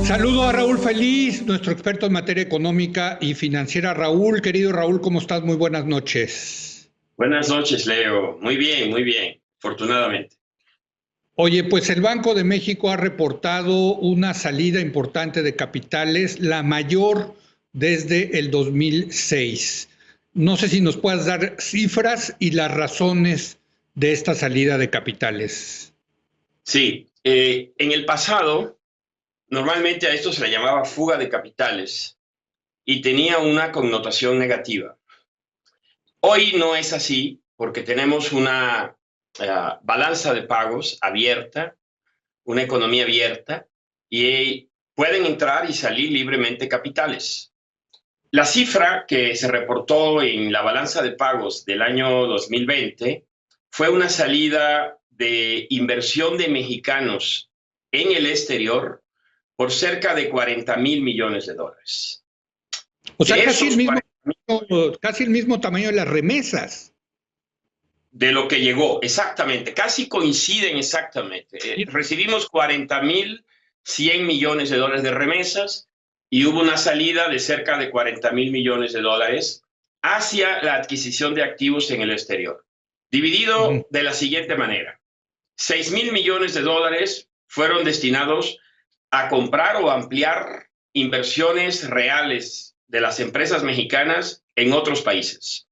Saludo a Raúl Feliz, nuestro experto en materia económica y financiera. Raúl, querido Raúl, ¿cómo estás? Muy buenas noches. Buenas noches, Leo. Muy bien, afortunadamente. Oye, pues el Banco de México ha reportado una salida importante de capitales, la mayor desde el 2006. No sé si nos puedas dar cifras y las razones de esta salida de capitales. Sí, en el pasado, normalmente a esto se le llamaba fuga de capitales y tenía una connotación negativa. Hoy no es así porque tenemos una balanza de pagos abierta, una economía abierta y pueden entrar y salir libremente capitales. La cifra que se reportó en la balanza de pagos del año 2020 fue una salida de inversión de mexicanos en el exterior por cerca de 40,000 millones de dólares. O sea, De esos 40, casi el mismo tamaño de las remesas. de lo que llegó, exactamente, casi coinciden exactamente. Recibimos 40,100 millones de dólares de remesas y hubo una salida de cerca de 40,000 millones de dólares hacia la adquisición de activos en el exterior. Ujú. Dividido de la siguiente manera: 6,000 millones de dólares fueron destinados a comprar o ampliar inversiones reales de las empresas mexicanas en otros países.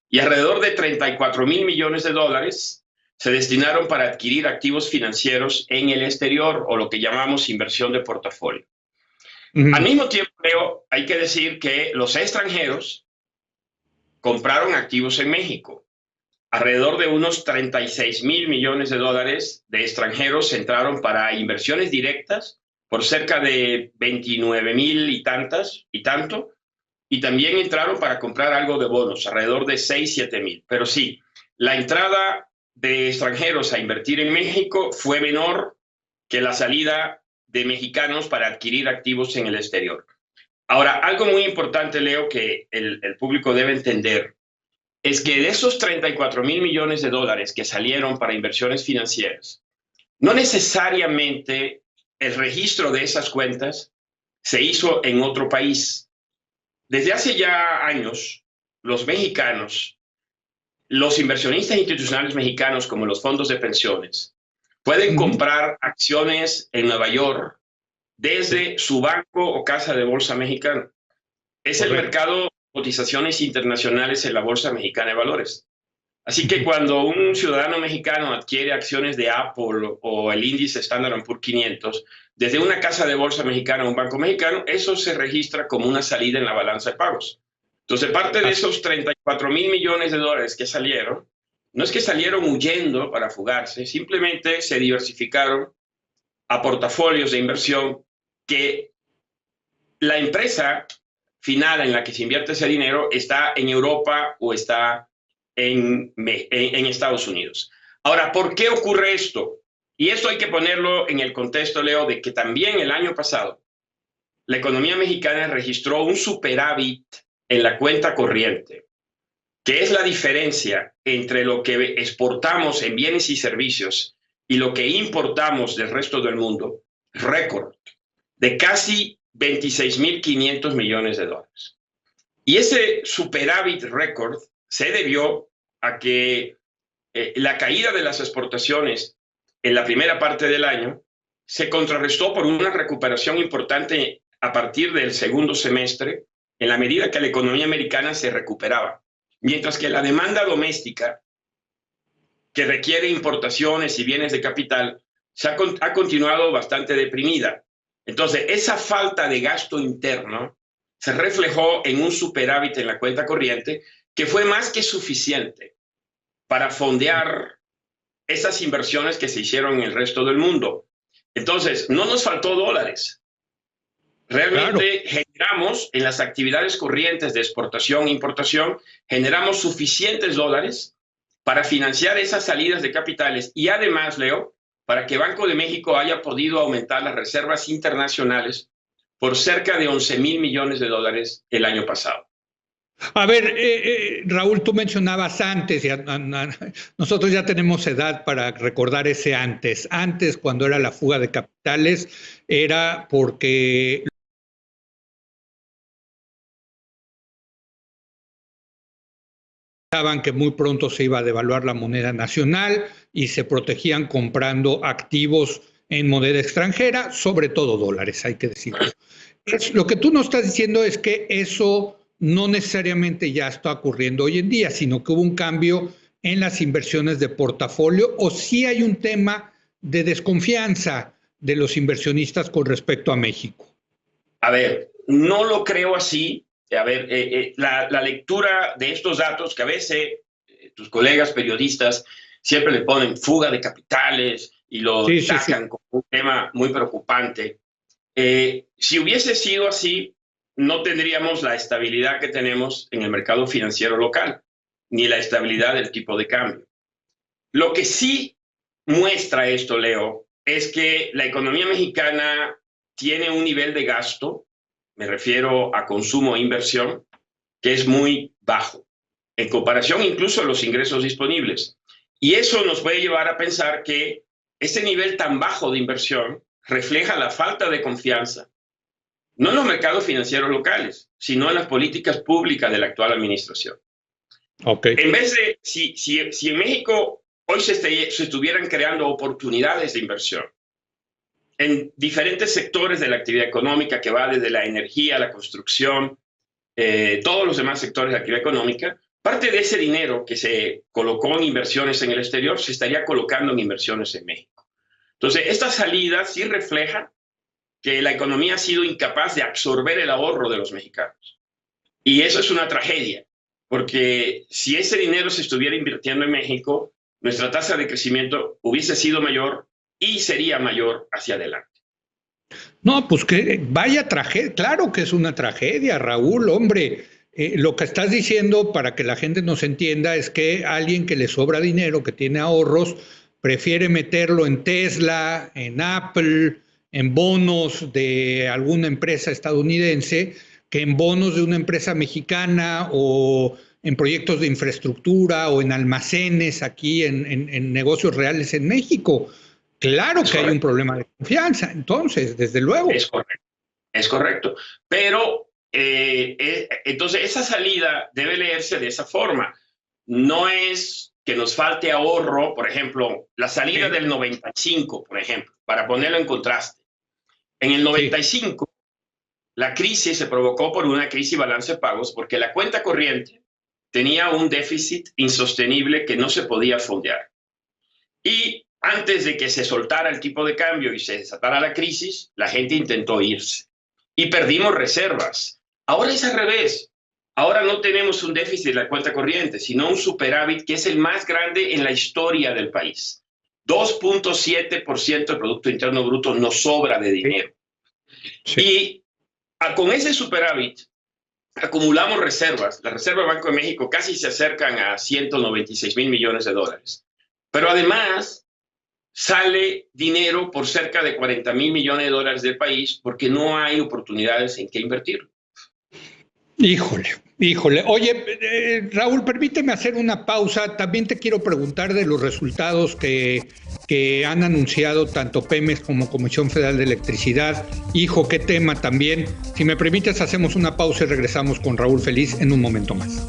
Y alrededor de 34,000 millones de dólares se destinaron para adquirir activos financieros en el exterior, o lo que llamamos inversión de portafolio. Al Ujú. mismo tiempo, Leo, hay que decir que los extranjeros compraron activos en México. Alrededor de unos 36,000 millones de dólares de extranjeros entraron para inversiones directas por cerca de 29,000 y tanto, y también entraron para comprar algo de bonos, alrededor de 6,000, 7,000. Pero sí, la entrada de extranjeros a invertir en México fue menor que la salida de mexicanos para adquirir activos en el exterior. Ahora, algo muy importante, Leo, que el público debe entender, es que de esos 34,000 millones de dólares que salieron para inversiones financieras, no necesariamente el registro de esas cuentas se hizo en otro país. Desde hace ya años, los mexicanos, los inversionistas institucionales mexicanos, como los fondos de pensiones, pueden Ujú. comprar acciones en Nueva York desde su banco o casa de bolsa mexicana. Es el Correcto. mercado de cotizaciones internacionales en la Bolsa Mexicana de Valores. Así que Ujú. cuando un ciudadano mexicano adquiere acciones de Apple o el índice Standard & Poor's 500 desde una casa de bolsa mexicana o un banco mexicano, eso se registra como una salida en la balanza de pagos. Entonces, parte de Así. esos 34,000 millones de dólares que salieron, no es que salieron huyendo para fugarse, simplemente se diversificaron a portafolios de inversión que la empresa final en la que se invierte ese dinero está en Europa o está en Estados Unidos. Ahora, ¿por qué ocurre esto? Y esto hay que ponerlo en el contexto, Leo, de que también el año pasado la economía mexicana registró un superávit en la cuenta corriente, que es la diferencia entre lo que exportamos en bienes y servicios y lo que importamos del resto del mundo, récord, de casi 26,500 millones de dólares. Y ese superávit récord se debió a que la caída de las exportaciones en la primera parte del año se contrarrestó por una recuperación importante a partir del segundo semestre, en la medida que la economía americana se recuperaba. Mientras que la demanda doméstica, que requiere importaciones y bienes de capital, ha continuado bastante deprimida. Entonces, esa falta de gasto interno se reflejó en un superávit en la cuenta corriente que fue más que suficiente para fondear esas inversiones que se hicieron en el resto del mundo. Entonces, no nos faltó dólares. Claro. Realmente generamos en las actividades corrientes de exportación e importación, generamos suficientes dólares para financiar esas salidas de capitales y además, Leo, para que Banco de México haya podido aumentar las reservas internacionales por cerca de 11,000 millones de dólares el año pasado. A ver, Raúl, tú mencionabas antes, nosotros ya tenemos edad para recordar ese antes. Antes, cuando era la fuga de capitales, era porque pensaban que muy pronto se iba a devaluar la moneda nacional y se protegían comprando activos en moneda extranjera, sobre todo dólares, hay que decirlo. Lo que tú nos estás diciendo es que eso no necesariamente ya está ocurriendo hoy en día, sino que hubo un cambio en las inversiones de portafolio, o sí hay un tema de desconfianza de los inversionistas con respecto a México. A ver, no lo creo así. A ver, la lectura de estos datos que a veces tus colegas periodistas siempre le ponen fuga de capitales y lo Sí, sí, sí. tacan como un tema muy preocupante. Si hubiese sido así, no tendríamos la estabilidad que tenemos en el mercado financiero local, ni la estabilidad del tipo de cambio. Lo que sí muestra esto, Leo, es que la economía mexicana tiene un nivel de gasto, me refiero a consumo e inversión, que es muy bajo, en comparación incluso a los ingresos disponibles. Y eso nos puede llevar a pensar que ese nivel tan bajo de inversión refleja la falta de confianza, no en los mercados financieros locales, sino en las políticas públicas de la actual administración. Okay. En vez de, si en México hoy se estuvieran creando oportunidades de inversión en diferentes sectores de la actividad económica, que va desde la energía, la construcción, todos los demás sectores de la actividad económica, parte de ese dinero que se colocó en inversiones en el exterior se estaría colocando en inversiones en México. Entonces, esta salida sí refleja que la economía ha sido incapaz de absorber el ahorro de los mexicanos. Y eso es una tragedia, porque si ese dinero se estuviera invirtiendo en México, nuestra tasa de crecimiento hubiese sido mayor y sería mayor hacia adelante. No, pues que vaya tragedia, claro que es una tragedia, Raúl, hombre. Lo que estás diciendo para que la gente nos entienda es que alguien que le sobra dinero, que tiene ahorros, prefiere meterlo en Tesla, en Apple, en bonos de alguna empresa estadounidense, que en bonos de una empresa mexicana o en proyectos de infraestructura o en almacenes aquí en negocios reales en México. Claro Es que hay un correcto. problema de confianza, entonces, desde luego. Es correcto. Es correcto. Pero entonces esa salida debe leerse de esa forma. No es que nos falte ahorro, por ejemplo, la salida Sí, del 95, por ejemplo, para ponerlo en contraste. En el sí, 95, la crisis se provocó por una crisis de balance de pagos porque la cuenta corriente tenía un déficit insostenible que no se podía fondear. Y antes de que se soltara el tipo de cambio y se desatara la crisis, la gente intentó irse y perdimos reservas. Ahora es al revés. Ahora no tenemos un déficit de la cuenta corriente, sino un superávit que es el más grande en la historia del país. 2.7% del Producto Interno Bruto nos sobra de sí, dinero. sí. Y con ese superávit acumulamos reservas. Las reservas del Banco de México casi se acercan a 196 mil millones de dólares. Pero además sale dinero por cerca de 40 mil millones de dólares del país porque no hay oportunidades en qué invertir. Híjole, híjole. Oye, Raúl, permíteme hacer una pausa. También te quiero preguntar de los resultados que han anunciado tanto Pemex como Comisión Federal de Electricidad. Hijo, qué tema también. Si me permites, hacemos una pausa y regresamos con Raúl Feliz en un momento más.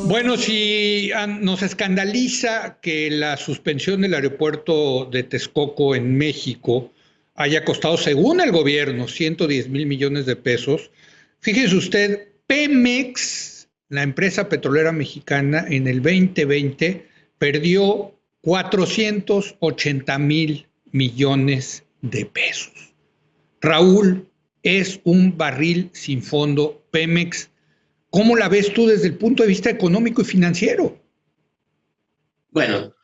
Bueno, si nos escandaliza que la suspensión del aeropuerto de Texcoco en México haya costado, según el gobierno, 110 mil millones de pesos, fíjese usted, Pemex, la empresa petrolera mexicana, en el 2020 perdió 480 mil millones de pesos. Raúl, es un barril sin fondo Pemex. ¿Cómo la ves tú desde el punto de vista económico y financiero? Bueno,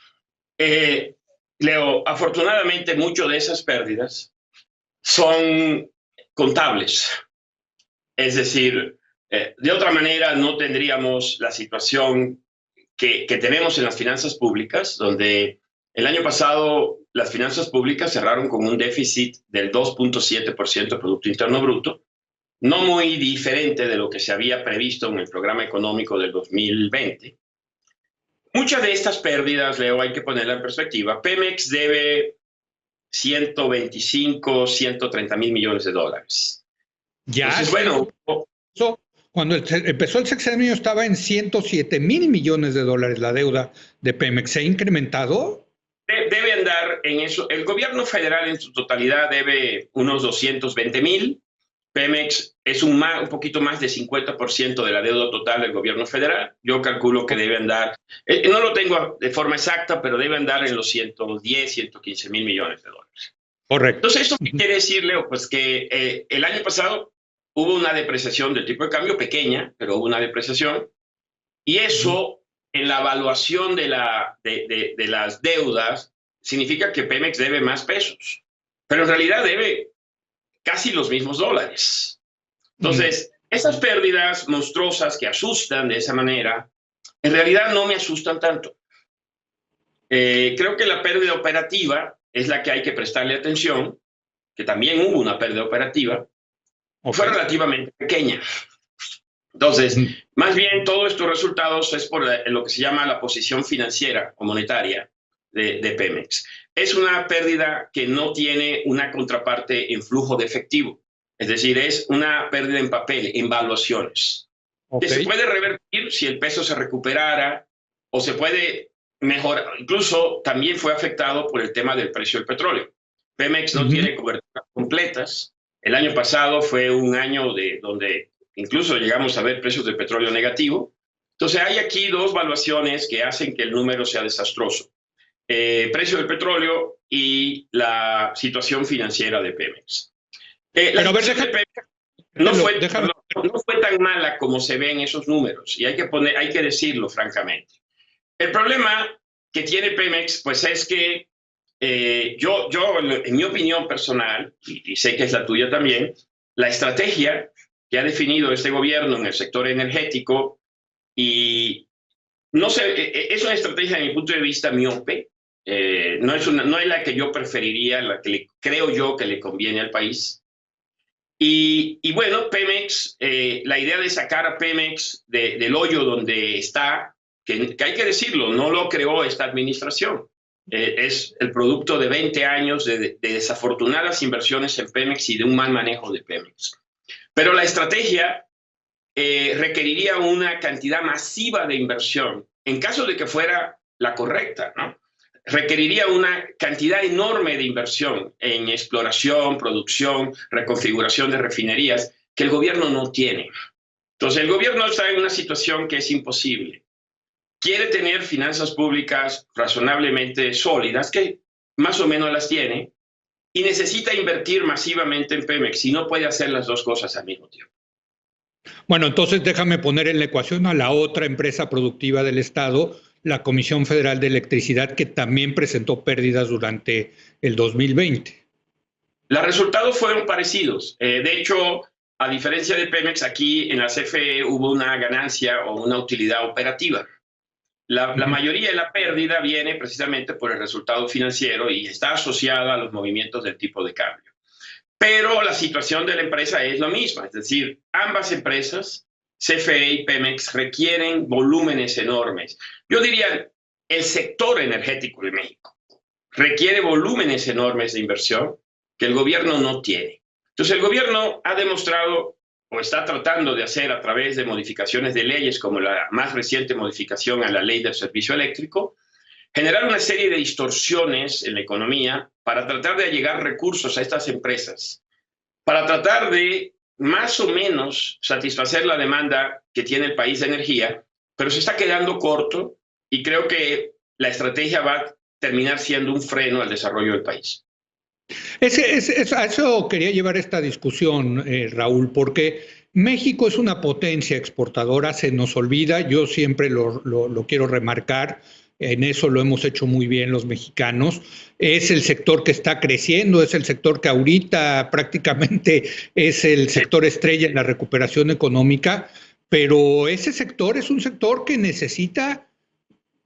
Leo, afortunadamente muchas de esas pérdidas son contables. Es decir, de otra manera no tendríamos la situación que tenemos en las finanzas públicas, donde el año pasado las finanzas públicas cerraron con un déficit del 2.7% del Producto Interno Bruto, no muy diferente de lo que se había previsto en el programa económico del 2020. Muchas de estas pérdidas, Leo, hay que ponerla en perspectiva. Pemex debe 125, 130 mil millones de dólares. Ya, entonces, bueno, cuando empezó el sexenio estaba en 107 mil millones de dólares la deuda de Pemex. ¿Se ha incrementado? Debe andar en eso. El gobierno federal en su totalidad debe unos 220 mil. Pemex es un poquito más de 50% de la deuda total del gobierno federal. Yo calculo que debe andar, no lo tengo de forma exacta, pero debe andar en los 110, 115 mil millones de dólares. Correcto. Entonces, ¿esto qué quiere decir, Leo? Pues que el año pasado hubo una depreciación del tipo de cambio pequeña, pero hubo una depreciación, y eso en la evaluación de las deudas significa que Pemex debe más pesos, pero en realidad debe casi los mismos dólares. Entonces, esas pérdidas monstruosas que asustan de esa manera, en realidad no me asustan tanto. Creo que la pérdida operativa es la que hay que prestarle atención, que también hubo una pérdida operativa, fue relativamente pequeña. Entonces, más bien todos estos resultados es por lo que se llama la posición financiera o monetaria de Pemex. Es una pérdida que no tiene una contraparte en flujo de efectivo. Es decir, es una pérdida en papel, en valuaciones. Que se puede revertir si el peso se recuperara o se puede mejorar. Incluso también fue afectado por el tema del precio del petróleo. Pemex no tiene coberturas completas. El año pasado fue un año donde incluso llegamos a ver precios de petróleo negativo. Entonces hay aquí dos valuaciones que hacen que el número sea desastroso. Precio del petróleo y la situación financiera de Pemex. La situación de Pemex no fue tan mala como se ve en esos números, y hay que decirlo francamente. El problema que tiene Pemex, pues es que yo, en mi opinión personal, y sé que es la tuya también, la estrategia que ha definido este gobierno en el sector energético, y no sé, es una estrategia, desde mi punto de vista, miope. No es la que yo preferiría, la que creo yo que le conviene al país. Y bueno, Pemex, la idea de sacar a Pemex del hoyo donde está, que hay que decirlo, no lo creó esta administración. Es el producto de 20 años de desafortunadas inversiones en Pemex y de un mal manejo de Pemex. Pero la estrategia requeriría una cantidad masiva de inversión, en caso de que fuera la correcta, ¿no? Requeriría una cantidad enorme de inversión en exploración, producción, reconfiguración de refinerías, que el gobierno no tiene. Entonces, el gobierno está en una situación que es imposible. Quiere tener finanzas públicas razonablemente sólidas, que más o menos las tiene, y necesita invertir masivamente en Pemex, y no puede hacer las dos cosas al mismo tiempo. Bueno, entonces déjame poner en la ecuación a la otra empresa productiva del Estado, la Comisión Federal de Electricidad, que también presentó pérdidas durante el 2020. Los resultados fueron parecidos. De hecho, a diferencia de Pemex, aquí en la CFE hubo una ganancia o una utilidad operativa. La mayoría de la pérdida viene precisamente por el resultado financiero y está asociada a los movimientos del tipo de cambio. Pero la situación de la empresa es la misma, es decir, ambas empresas, CFE y Pemex, requieren volúmenes enormes. Yo diría, el sector energético de México requiere volúmenes enormes de inversión que el gobierno no tiene. Entonces, el gobierno ha demostrado o está tratando de hacer a través de modificaciones de leyes, como la más reciente modificación a la ley del servicio eléctrico, generar una serie de distorsiones en la economía para tratar de allegar recursos a estas empresas, para tratar de más o menos satisfacer la demanda que tiene el país de energía, pero se está quedando corto y creo que la estrategia va a terminar siendo un freno al desarrollo del país. A eso quería llevar esta discusión, Raúl, porque México es una potencia exportadora, se nos olvida, yo siempre lo quiero remarcar, en eso lo hemos hecho muy bien los mexicanos. Es el sector que está creciendo, es el sector que ahorita prácticamente es el sector estrella en la recuperación económica, pero ese sector es un sector que necesita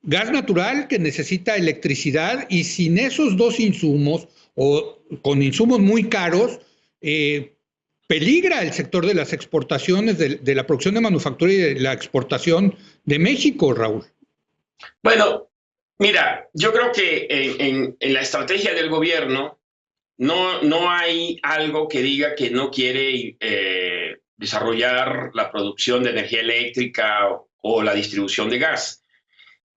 gas natural, que necesita electricidad, y sin esos dos insumos o con insumos muy caros, peligra el sector de las exportaciones, de la producción de manufactura y de la exportación de México, Raúl. Bueno, mira, yo creo que en la estrategia del gobierno no hay algo que diga que no quiere desarrollar la producción de energía eléctrica o la distribución de gas.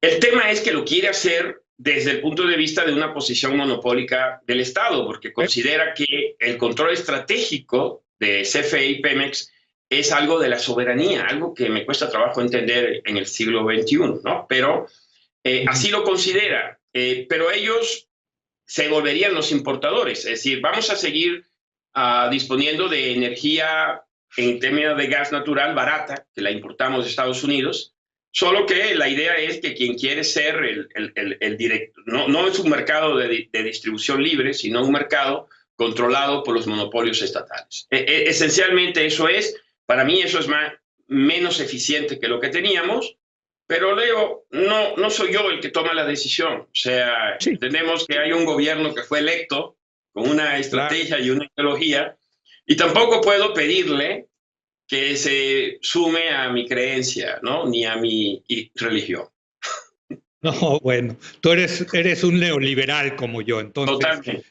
El tema es que lo quiere hacer desde el punto de vista de una posición monopólica del Estado, porque considera que el control estratégico de CFE y Pemex es algo de la soberanía, algo que me cuesta trabajo entender en el siglo XXI, ¿no? Pero así lo considera. Pero ellos se volverían los importadores, es decir, vamos a seguir disponiendo de energía en términos de gas natural barata, que la importamos de Estados Unidos, solo que la idea es que quien quiere ser el directo, no es un mercado de distribución libre, sino un mercado controlado por los monopolios estatales. Esencialmente eso es, para mí eso es menos eficiente que lo que teníamos, pero Leo, no soy yo el que toma la decisión. O sea, sí, entendemos que hay un gobierno que fue electo con una estrategia y una ideología, y tampoco puedo pedirle que se sume a mi creencia, ¿no? Ni a mi religión. No, bueno, tú eres un neoliberal como yo, entonces totalmente.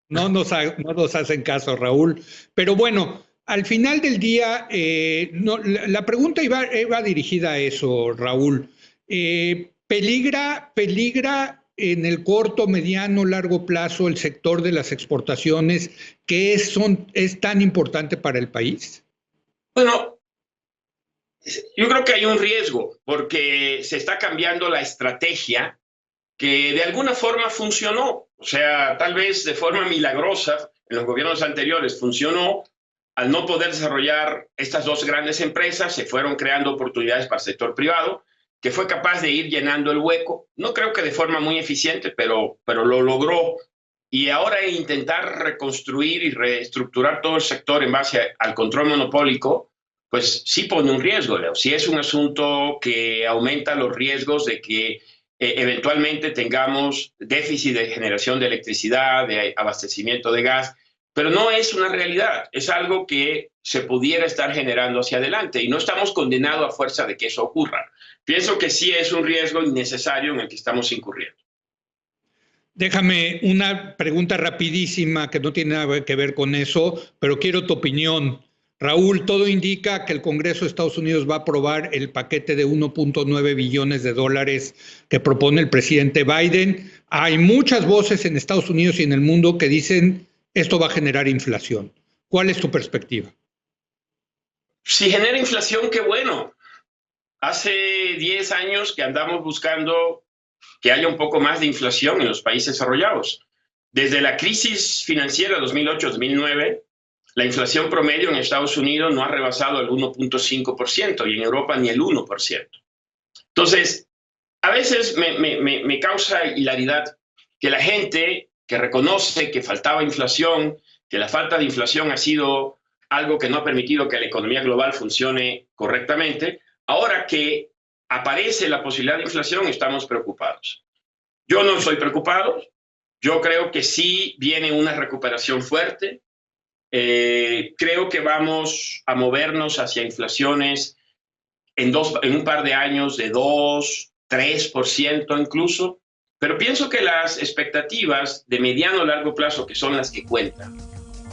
No nos hacen caso, Raúl. Pero bueno, al final del día, la pregunta iba dirigida a eso, Raúl. ¿Peligra en el corto, mediano, largo plazo el sector de las exportaciones que es tan importante para el país? Bueno, yo creo que hay un riesgo porque se está cambiando la estrategia que de alguna forma funcionó. O sea, tal vez de forma milagrosa en los gobiernos anteriores funcionó. Al no poder desarrollar estas dos grandes empresas, se fueron creando oportunidades para el sector privado, que fue capaz de ir llenando el hueco. No creo que de forma muy eficiente, pero lo logró. Y ahora intentar reconstruir y reestructurar todo el sector en base al control monopólico, pues sí pone un riesgo, Leo. Sí es un asunto que aumenta los riesgos de que eventualmente tengamos déficit de generación de electricidad, de abastecimiento de gas, pero no es una realidad, es algo que se pudiera estar generando hacia adelante y no estamos condenados a fuerza de que eso ocurra. Pienso que sí es un riesgo innecesario en el que estamos incurriendo. Déjame una pregunta rapidísima que no tiene nada que ver con eso, pero quiero tu opinión. Raúl, todo indica que el Congreso de Estados Unidos va a aprobar el paquete de 1.9 billones de dólares que propone el presidente Biden. Hay muchas voces en Estados Unidos y en el mundo que dicen esto va a generar inflación. ¿Cuál es tu perspectiva? Si genera inflación, qué bueno. Hace 10 años que andamos buscando que haya un poco más de inflación en los países desarrollados. Desde la crisis financiera 2008-2009, la inflación promedio en Estados Unidos no ha rebasado el 1.5% y en Europa ni el 1%. Entonces, a veces me causa hilaridad que la gente que reconoce que faltaba inflación, que la falta de inflación ha sido algo que no ha permitido que la economía global funcione correctamente, ahora que aparece la posibilidad de inflación, estamos preocupados. Yo no estoy preocupado. Yo creo que sí viene una recuperación fuerte. Creo que vamos a movernos hacia inflaciones en un par de años de 2, 3% incluso. Pero pienso que las expectativas de mediano o largo plazo, que son las que cuentan,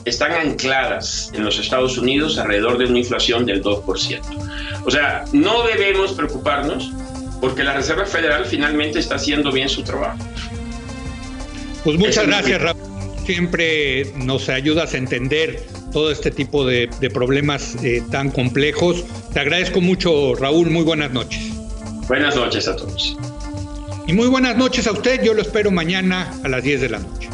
están ancladas en los Estados Unidos alrededor de una inflación del 2%. O sea, no debemos preocuparnos porque la Reserva Federal finalmente está haciendo bien su trabajo. Pues muchas gracias, Raúl. Siempre nos ayudas a entender todo este tipo de problemas tan complejos. Te agradezco mucho, Raúl. Muy buenas noches. Buenas noches a todos. Y muy buenas noches a usted. Yo lo espero mañana a las 10 de la noche.